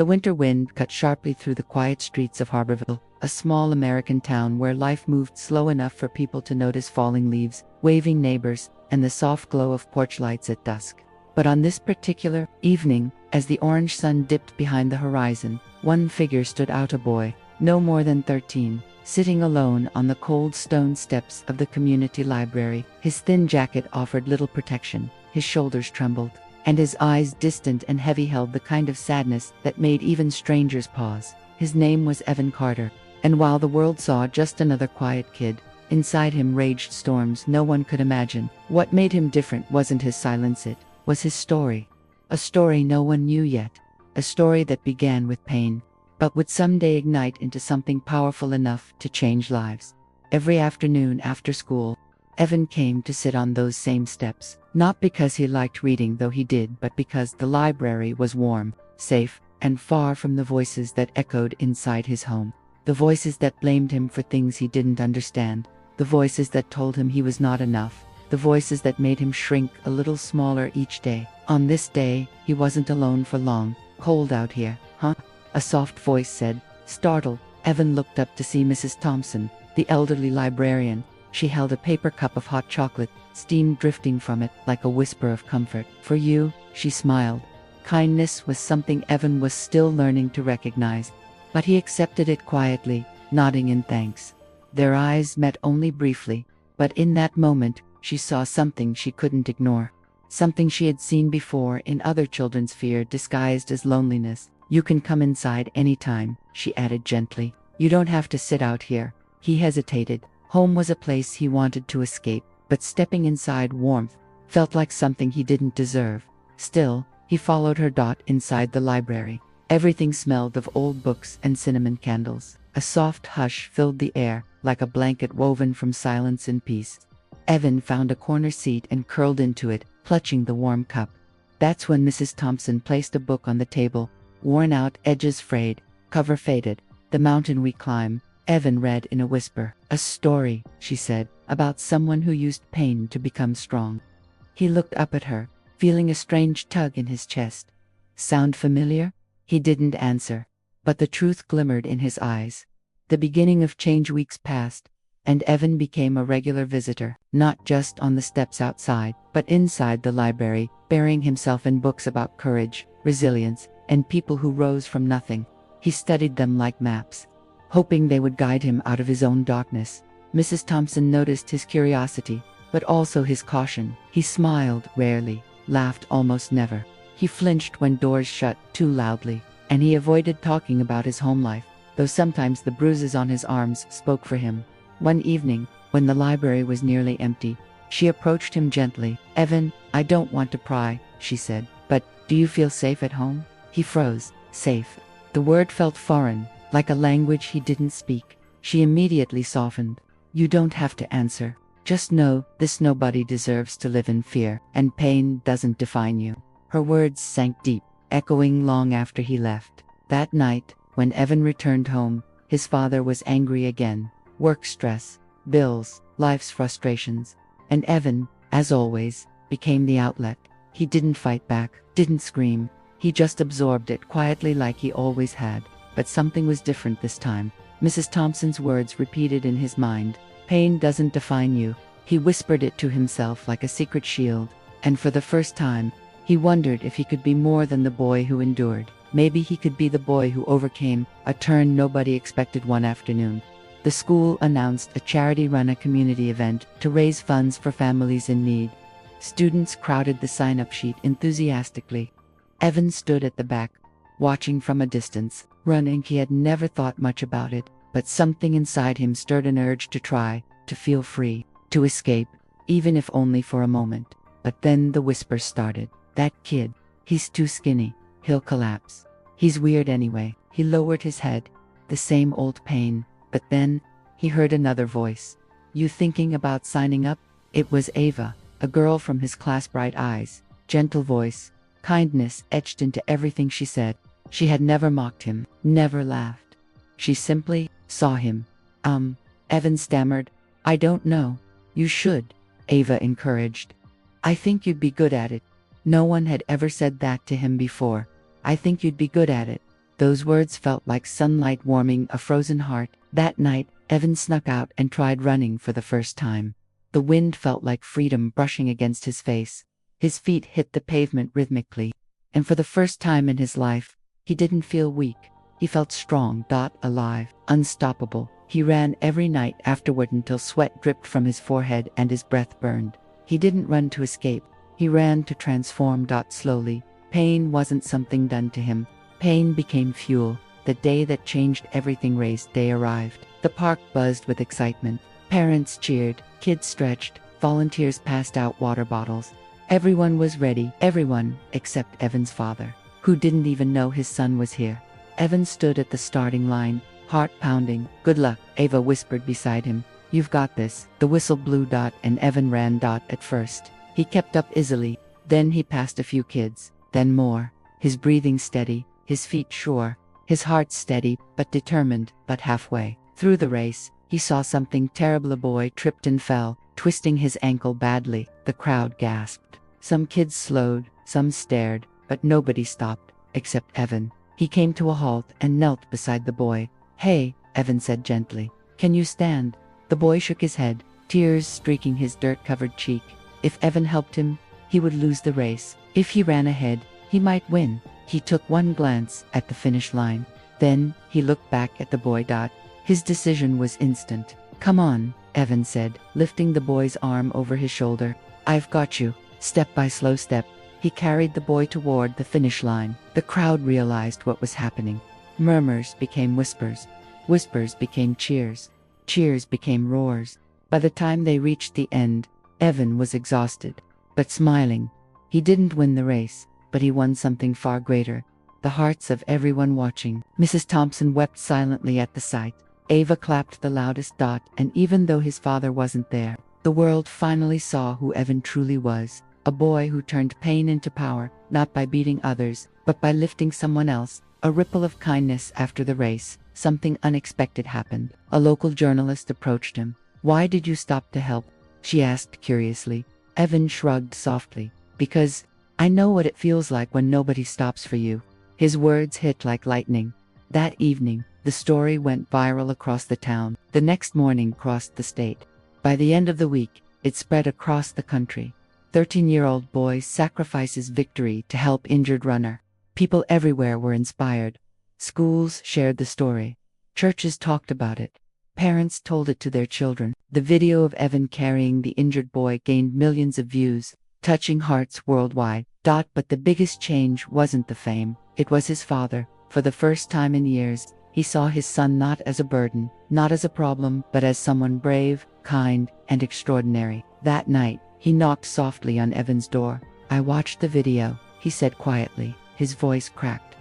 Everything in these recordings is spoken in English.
The winter wind cut sharply through the quiet streets of Harborville, a small American town where life moved slow enough for people to notice falling leaves, waving neighbors, and the soft glow of porch lights at dusk. But on this particular evening, as the orange sun dipped behind the horizon, one figure stood out, a boy, no more than 13, sitting alone on the cold stone steps of the community library. His thin jacket offered little protection, his shoulders trembled, and his eyes, distant and heavy, held the kind of sadness that made even strangers pause. His name was Evan Carter, and while the world saw just another quiet kid, inside him raged storms no one could imagine. What made him different wasn't his silence, it was his story. A story no one knew yet, a story that began with pain, but would someday ignite into something powerful enough to change lives. Every afternoon after school, Evan came to sit on those same steps, not because he liked reading, though he did, but because the library was warm, safe, and far from the voices that echoed inside his home. The voices that blamed him for things he didn't understand, the voices that told him he was not enough, the voices that made him shrink a little smaller each day. On this day, he wasn't alone for long. "Cold out here, huh?" a soft voice said. Startled, Evan looked up to see Mrs. Thompson, the elderly librarian. She held a paper cup of hot chocolate, steam drifting from it like a whisper of comfort. "For you," she smiled. Kindness was something Evan was still learning to recognize, but he accepted it quietly, nodding in thanks. Their eyes met only briefly, but in that moment, she saw something she couldn't ignore. Something she had seen before in other children's fear disguised as loneliness. "You can come inside anytime," she added gently. "You don't have to sit out here." He hesitated. Home was a place he wanted to escape, but stepping inside warmth felt like something he didn't deserve. Still, he followed her. Inside the library, everything smelled of old books and cinnamon candles. A soft hush filled the air, like a blanket woven from silence and peace. Evan found a corner seat and curled into it, clutching the warm cup. That's when Mrs. Thompson placed a book on the table, worn out, edges frayed, cover faded. "The Mountain We Climb," Evan read in a whisper. "A story," she said, "about someone who used pain to become strong." He looked up at her, feeling a strange tug in his chest. "Sound familiar?" He didn't answer, but the truth glimmered in his eyes. The beginning of change. Weeks passed, and Evan became a regular visitor, not just on the steps outside, but inside the library, burying himself in books about courage, resilience, and people who rose from nothing. He studied them like maps, hoping they would guide him out of his own darkness. Mrs. Thompson noticed his curiosity, but also his caution. He smiled rarely, laughed almost never. He flinched when doors shut too loudly, and he avoided talking about his home life, though sometimes the bruises on his arms spoke for him. One evening, when the library was nearly empty, she approached him gently. "Evan, I don't want to pry," she said, "but do you feel safe at home?" He froze. Safe. The word felt foreign, like a language he didn't speak. She immediately softened. "You don't have to answer. Just know this: nobody deserves to live in fear, and pain doesn't define you." Her words sank deep, echoing long after he left. That night, when Evan returned home, his father was angry again. Work stress, bills, life's frustrations. And Evan, as always, became the outlet. He didn't fight back, didn't scream. He just absorbed it quietly like he always had. But something was different this time. Mrs. Thompson's words repeated in his mind. "Pain doesn't define you." He whispered it to himself like a secret shield. And for the first time, he wondered if he could be more than the boy who endured. Maybe he could be the boy who overcame a turn nobody expected. One afternoon, the school announced a charity-run community event to raise funds for families in need. Students crowded the sign-up sheet enthusiastically. Evan stood at the back, watching from a distance. Running, he had never thought much about it, but something inside him stirred an urge to try, to feel free, to escape, even if only for a moment. But then the whispers started. "That kid, he's too skinny, he'll collapse. He's weird anyway." He lowered his head. The same old pain. But then, he heard another voice. "You thinking about signing up?" It was Ava, a girl from his class. Bright eyes, gentle voice, kindness etched into everything she said. She had never mocked him, never laughed. She simply saw him. Evan stammered. "I don't know." "You should," Ava encouraged. "I think you'd be good at it." No one had ever said that to him before. "I think you'd be good at it." Those words felt like sunlight warming a frozen heart. That night, Evan snuck out and tried running for the first time. The wind felt like freedom brushing against his face. His feet hit the pavement rhythmically. And for the first time in his life, he didn't feel weak. He felt strong, alive, unstoppable. He ran every night afterward until sweat dripped from his forehead and his breath burned. He didn't run to escape. He ran to transform. Slowly. Pain wasn't something done to him. Pain became fuel. The day that changed everything race day arrived. The park buzzed with excitement. Parents cheered, kids stretched, volunteers passed out water bottles. Everyone was ready, everyone except Evan's father, who didn't even know his son was here. Evan stood at the starting line, heart pounding. "Good luck," Ava whispered beside him. "You've got this." The whistle blew. And Evan ran. At first, he kept up easily. Then he passed a few kids, then more. His breathing steady, his feet sure, his heart steady but determined. But halfway through the race, he saw something terrible. A boy tripped and fell, twisting his ankle badly. The crowd gasped. Some kids slowed, some stared, but nobody stopped, except Evan. He came to a halt and knelt beside the boy. "Hey," Evan said gently. "Can you stand?" The boy shook his head, tears streaking his dirt-covered cheek. If Evan helped him, he would lose the race. If he ran ahead, he might win. He took one glance at the finish line. Then, he looked back at the boy. His decision was instant. "Come on," Evan said, lifting the boy's arm over his shoulder. "I've got you." Step by slow step, he carried the boy toward the finish line. The crowd realized what was happening. Murmurs became whispers. Whispers became cheers. Cheers became roars. By the time they reached the end, Evan was exhausted, but smiling. He didn't win the race, but he won something far greater. The hearts of everyone watching. Mrs. Thompson wept silently at the sight. Ava clapped the loudest. And even though his father wasn't there, the world finally saw who Evan truly was. A boy who turned pain into power, not by beating others, but by lifting someone else. A ripple of kindness after the race. Something unexpected happened. A local journalist approached him. "Why did you stop to help?" she asked curiously. Evan shrugged softly. "Because I know what it feels like when nobody stops for you." His words hit like lightning. That evening, the story went viral across the town. The next morning crossed the state. By the end of the week, it spread across the country. 13-year-old boy sacrifices victory to help injured runner. People everywhere were inspired. Schools shared the story. Churches talked about it. Parents told it to their children. The video of Evan carrying the injured boy gained millions of views, touching hearts worldwide. But the biggest change wasn't the fame. It was his father. For the first time in years, he saw his son not as a burden, not as a problem, but as someone brave, kind, and extraordinary. That night, he knocked softly on Evan's door. "I watched the video," he said quietly, his voice cracked.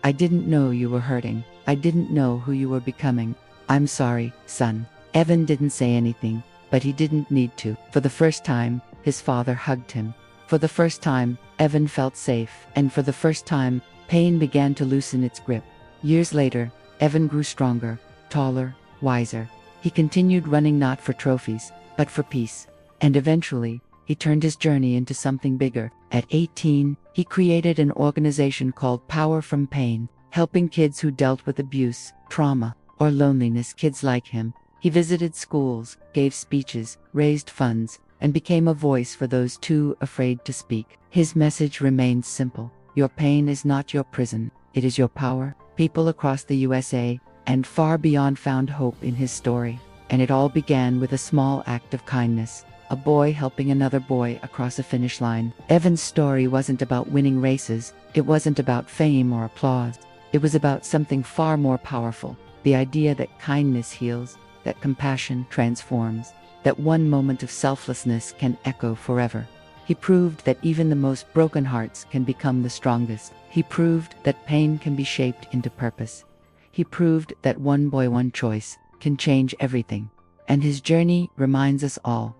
I didn't know you were hurting. I didn't know who you were becoming. I'm sorry, son." Evan didn't say anything, but he didn't need to. For the first time, his father hugged him. For the first time, Evan felt safe, and for the first time, pain began to loosen its grip. Years later, Evan grew stronger, taller, wiser. He continued running not for trophies, but for peace. And eventually, he turned his journey into something bigger. At 18, he created an organization called Power from Pain, helping kids who dealt with abuse, trauma, or loneliness. Kids like him. He visited schools, gave speeches, raised funds, and became a voice for those too afraid to speak. His message remains simple. Your pain is not your prison. It is your power. People across the USA and far beyond found hope in his story. And it all began with a small act of kindness. A boy helping another boy across a finish line. Evan's story wasn't about winning races. It wasn't about fame or applause. It was about something far more powerful. The idea that kindness heals, that compassion transforms, that one moment of selflessness can echo forever. He proved that even the most broken hearts can become the strongest. He proved that pain can be shaped into purpose. He proved that one boy, one choice can change everything. And his journey reminds us all.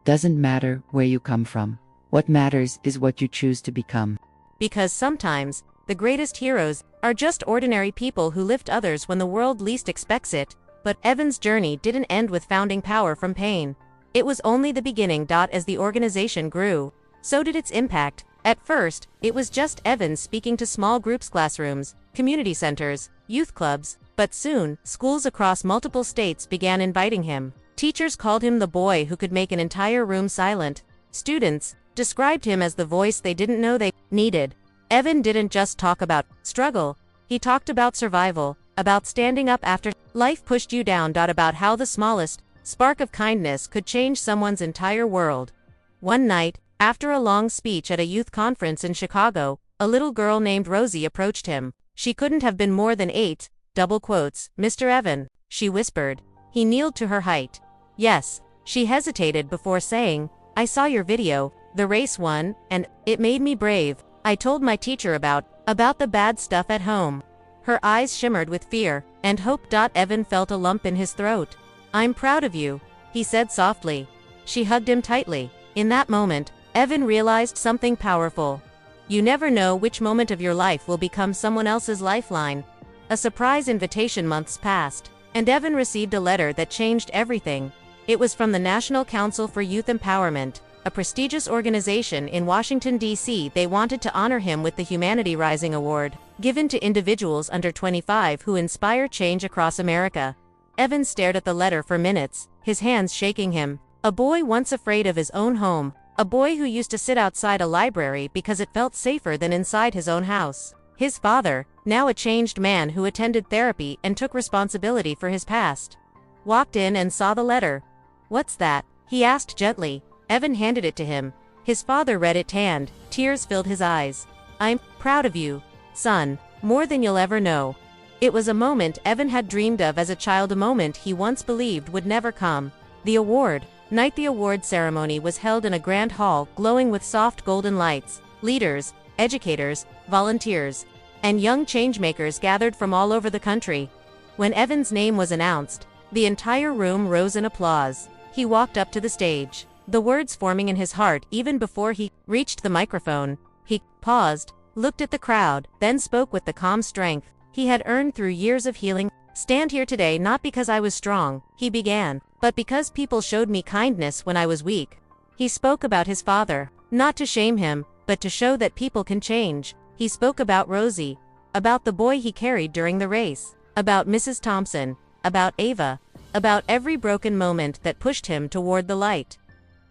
Doesn't matter where you come from. What matters is what you choose to become. Because sometimes, the greatest heroes are just ordinary people who lift others when the world least expects it. But Evan's journey didn't end with founding Power from Pain. It was only the beginning. As the organization grew, so did its impact. At first, it was just Evan speaking to small groups, classrooms, community centers, youth clubs, but soon, schools across multiple states began inviting him. Teachers called him the boy who could make an entire room silent. Students described him as the voice they didn't know they needed. Evan didn't just talk about struggle, he talked about survival, about standing up after life pushed you down. About how the smallest spark of kindness could change someone's entire world. One night, after a long speech at a youth conference in Chicago, a little girl named Rosie approached him. She couldn't have been more than 8, double quotes, Mr. Evan, she whispered. He kneeled to her height. Yes, she hesitated before saying, I saw your video, the race one, and it made me brave. I told my teacher about the bad stuff at home. Her eyes shimmered with fear and hope. Evan felt a lump in his throat. I'm proud of you, he said softly. She hugged him tightly. In that moment, Evan realized something powerful. You never know which moment of your life will become someone else's lifeline. A surprise invitation. Months passed, and Evan received a letter that changed everything. It was from the National Council for Youth Empowerment, a prestigious organization in Washington, D.C. They wanted to honor him with the Humanity Rising Award, given to individuals under 25 who inspire change across America. Evan stared at the letter for minutes, his hands shaking him. A boy once afraid of his own home, a boy who used to sit outside a library because it felt safer than inside his own house. His father, now a changed man who attended therapy and took responsibility for his past, walked in and saw the letter. What's that? He asked gently. Evan handed it to him. His father read it and tears filled his eyes. I'm proud of you, son, more than you'll ever know. It was a moment Evan had dreamed of as a child, a moment he once believed would never come. The award night. The award ceremony was held in a grand hall glowing with soft golden lights. Leaders, educators, volunteers, and young changemakers gathered from all over the country. When Evan's name was announced, the entire room rose in applause. He walked up to the stage, the words forming in his heart even before he reached the microphone. He paused, looked at the crowd, then spoke with the calm strength he had earned through years of healing. Stand here today not because I was strong, he began, but because people showed me kindness when I was weak. He spoke about his father, not to shame him, but to show that people can change. He spoke about Rosie, about the boy he carried during the race, about Mrs. Thompson, about Ava, about every broken moment that pushed him toward the light.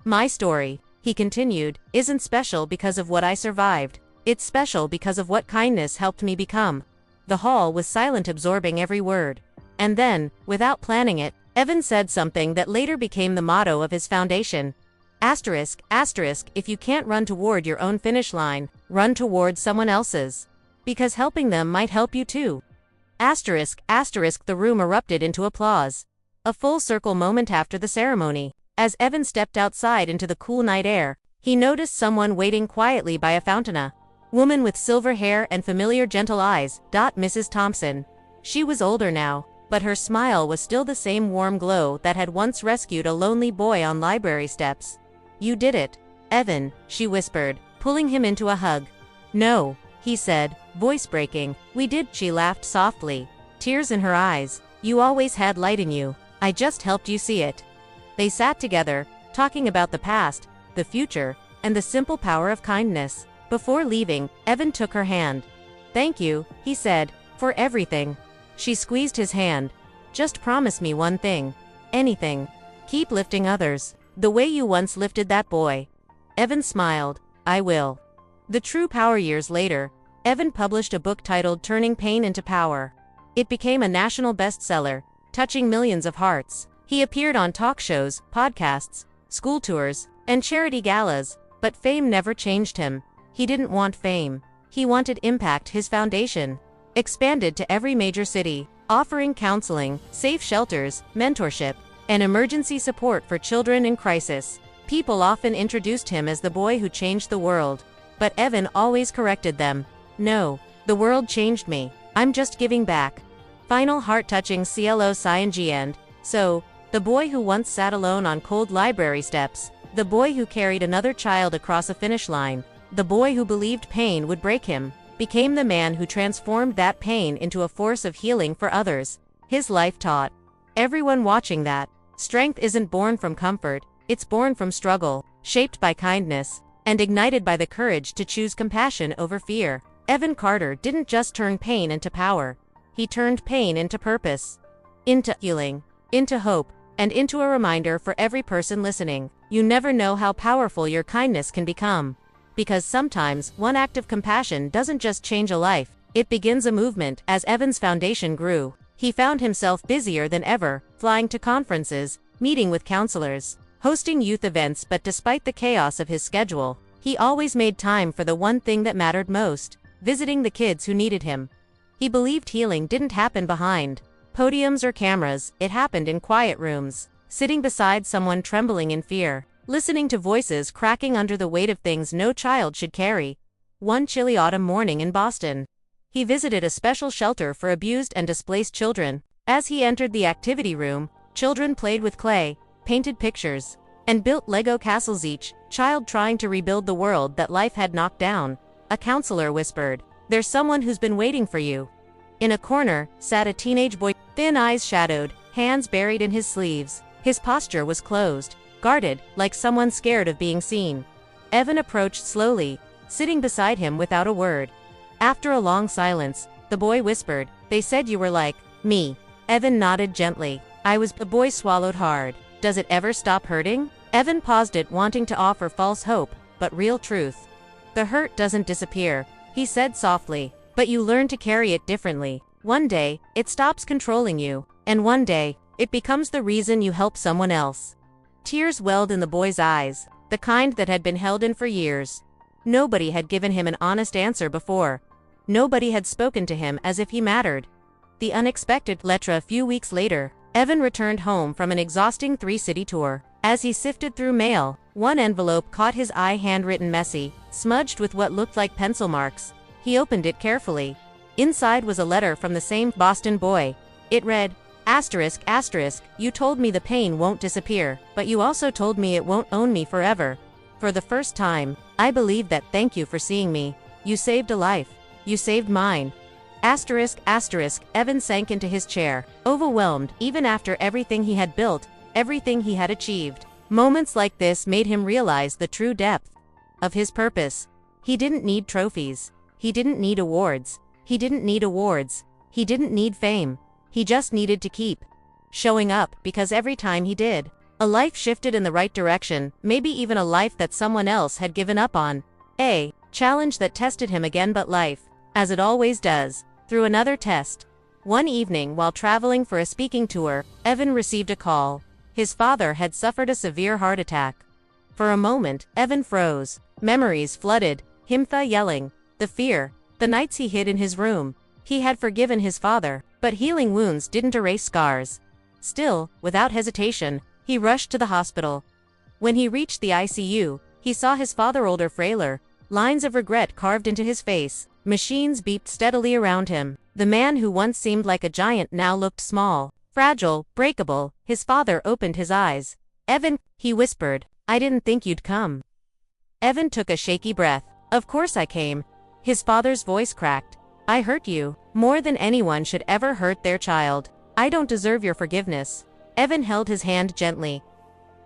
My story, he continued, isn't special because of what I survived. It's special because of what kindness helped me become. The hall was silent, absorbing every word. And then, without planning it, Evan said something that later became the motto of his foundation. Asterisk, asterisk, if you can't run toward your own finish line, run toward someone else's. Because helping them might help you too. Asterisk, asterisk. The room erupted into applause. A full circle moment after the ceremony. As Evan stepped outside into the cool night air, he noticed someone waiting quietly by a fountain. A woman with silver hair and familiar gentle eyes. Mrs. Thompson. She was older now, but her smile was still the same warm glow that had once rescued a lonely boy on library steps. You did it, Evan, she whispered, pulling him into a hug. No, he said, voice breaking. We did, she laughed softly, tears in her eyes. You always had light in you. I just helped you see it. They sat together, talking about the past, the future, and the simple power of kindness. Before leaving, Evan took her hand. Thank you, he said, for everything. She squeezed his hand. Just promise me one thing. Anything. Keep lifting others, the way you once lifted that boy. Evan smiled. I will. The True Power. Years later, Evan published a book titled Turning Pain into Power. It became a national bestseller, touching millions of hearts. He appeared on talk shows, podcasts, school tours, and charity galas, but fame never changed him. He didn't want fame. He wanted impact. His foundation expanded to every major city, offering counseling, safe shelters, mentorship, and emergency support for children in crisis. People often introduced him as the boy who changed the world, but Evan always corrected them. No, the world changed me. I'm just giving back. Final heart-touching CLO G and so, the boy who once sat alone on cold library steps, the boy who carried another child across a finish line, the boy who believed pain would break him, became the man who transformed that pain into a force of healing for others. His life taught everyone watching that strength isn't born from comfort, it's born from struggle, shaped by kindness, and ignited by the courage to choose compassion over fear. Evan Carter didn't just turn pain into power. He turned pain into purpose, into healing, into hope, and into a reminder for every person listening. You never know how powerful your kindness can become. Because sometimes, one act of compassion doesn't just change a life, it begins a movement. As Evan's foundation grew, he found himself busier than ever, flying to conferences, meeting with counselors, hosting youth events. But despite the chaos of his schedule, he always made time for the one thing that mattered most: visiting the kids who needed him. He believed healing didn't happen behind podiums or cameras, it happened in quiet rooms, sitting beside someone trembling in fear, listening to voices cracking under the weight of things no child should carry. One chilly autumn morning in Boston, he visited a special shelter for abused and displaced children. As he entered the activity room, children played with clay, painted pictures, and built Lego castles, each child trying to rebuild the world that life had knocked down. A counselor whispered, "There's someone who's been waiting for you." In a corner sat a teenage boy, thin eyes shadowed, hands buried in his sleeves. His posture was closed, guarded, like someone scared of being seen. Evan approached slowly, sitting beside him without a word. After a long silence, the boy whispered, "They said you were like me." Evan nodded gently. "I was." The boy swallowed hard. "Does it ever stop hurting?" Evan paused it, wanting to offer false hope, but real truth. "The hurt doesn't disappear," he said softly, "but you learn to carry it differently. One day, it stops controlling you, and one day, it becomes the reason you help someone else." Tears welled in the boy's eyes, the kind that had been held in for years. Nobody had given him an honest answer before. Nobody had spoken to him as if he mattered. The unexpected letter. A few weeks later, Evan returned home from an exhausting 3-city tour. As he sifted through mail, one envelope caught his eye, handwritten, messy, smudged with what looked like pencil marks. He opened it carefully. Inside was a letter from the same Boston boy. It read, ****, you told me the pain won't disappear, but you also told me it won't own me forever. For the first time, I believe that. Thank you for seeing me. You saved a life. You saved mine. ****. Evan sank into his chair, overwhelmed, even after everything he had built, everything he had achieved. Moments like this made him realize the true depth of his purpose. He didn't need trophies. He didn't need awards. He didn't need fame. He just needed to keep showing up, because every time he did, a life shifted in the right direction, maybe even a life that someone else had given up on. A challenge that tested him again, but life, as it always does, threw another test. One evening while traveling for a speaking tour, Evan received a call. His father had suffered a severe heart attack. For a moment, Evan froze. Memories flooded, him yelling, the fear, the nights he hid in his room. He had forgiven his father, but healing wounds didn't erase scars. Still, without hesitation, he rushed to the hospital. When he reached the ICU, he saw his father, older, frailer, lines of regret carved into his face. Machines beeped steadily around him. The man who once seemed like a giant now looked small, fragile, breakable. His father opened his eyes. "Evan," he whispered, "I didn't think you'd come." Evan took a shaky breath. "Of course I came." His father's voice cracked. "I hurt you, more than anyone should ever hurt their child. I don't deserve your forgiveness." Evan held his hand gently.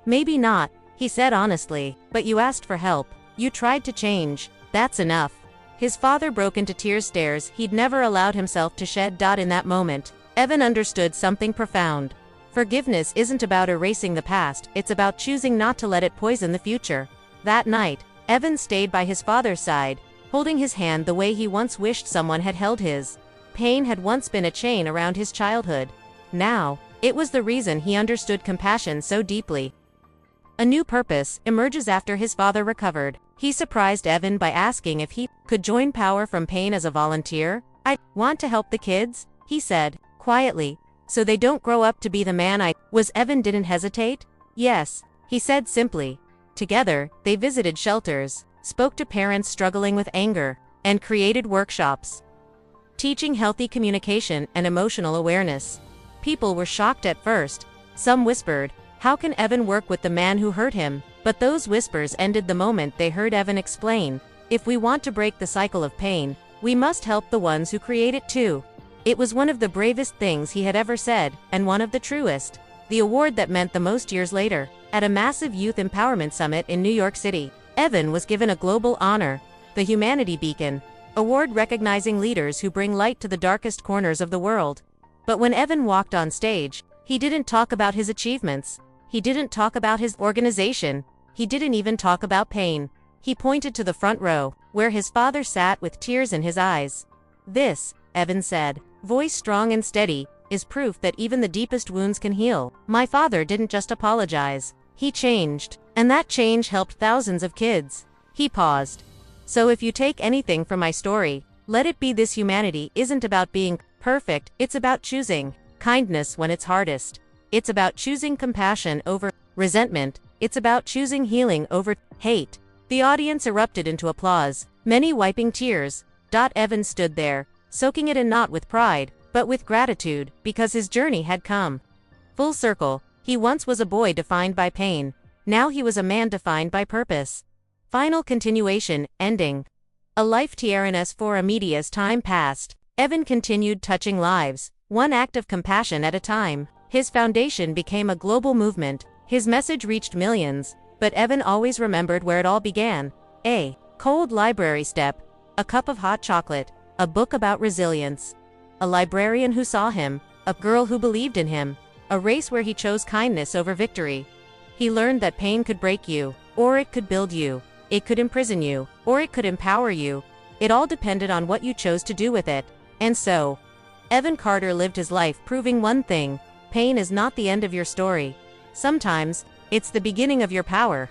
"Maybe not," he said honestly, "but you asked for help. You tried to change. That's enough." His father broke into tears, stares he'd never allowed himself to shed. In that moment, Evan understood something profound. Forgiveness isn't about erasing the past, it's about choosing not to let it poison the future. That night, Evan stayed by his father's side, holding his hand the way he once wished someone had held his. Pain had once been a chain around his childhood. Now, it was the reason he understood compassion so deeply. A new purpose emerges after his father recovered. He surprised Evan by asking if he could join Power from Pain as a volunteer. "I want to help the kids," he said, quietly, "so they don't grow up to be the man I was." Evan didn't hesitate. "Yes," he said simply. Together, they visited shelters, spoke to parents struggling with anger, and created workshops teaching healthy communication and emotional awareness. People were shocked at first. Some whispered, "How can Evan work with the man who hurt him?" But those whispers ended the moment they heard Evan explain, "If we want to break the cycle of pain, we must help the ones who create it too." It was one of the bravest things he had ever said, and one of the truest. The award that meant the most years later, at a massive youth empowerment summit in New York City, Evan was given a global honor, the Humanity Beacon, award recognizing leaders who bring light to the darkest corners of the world. But when Evan walked on stage, he didn't talk about his achievements. He didn't talk about his organization. He didn't even talk about pain. He pointed to the front row, where his father sat with tears in his eyes. "This," Evan said, voice strong and steady, "is proof that even the deepest wounds can heal. My father didn't just apologize. He changed. And that change helped thousands of kids." He paused. "So if you take anything from my story, let it be this: humanity isn't about being perfect, it's about choosing kindness when it's hardest. It's about choosing compassion over resentment. It's about choosing healing over hate." The audience erupted into applause, many wiping tears. Evan stood there, soaking it in, not with pride, but with gratitude, because his journey had come full circle. He once was a boy defined by pain. Now he was a man defined by purpose. Final continuation, ending. A life tiernas for a media. As time passed, Evan continued touching lives, one act of compassion at a time. His foundation became a global movement. His message reached millions, but Evan always remembered where it all began. A cold library step, a cup of hot chocolate, a book about resilience, a librarian who saw him, a girl who believed in him, a race where he chose kindness over victory. He learned that pain could break you, or it could build you. It could imprison you, or it could empower you. It all depended on what you chose to do with it. And so, Evan Carter lived his life proving one thing: pain is not the end of your story. Sometimes, it's the beginning of your power.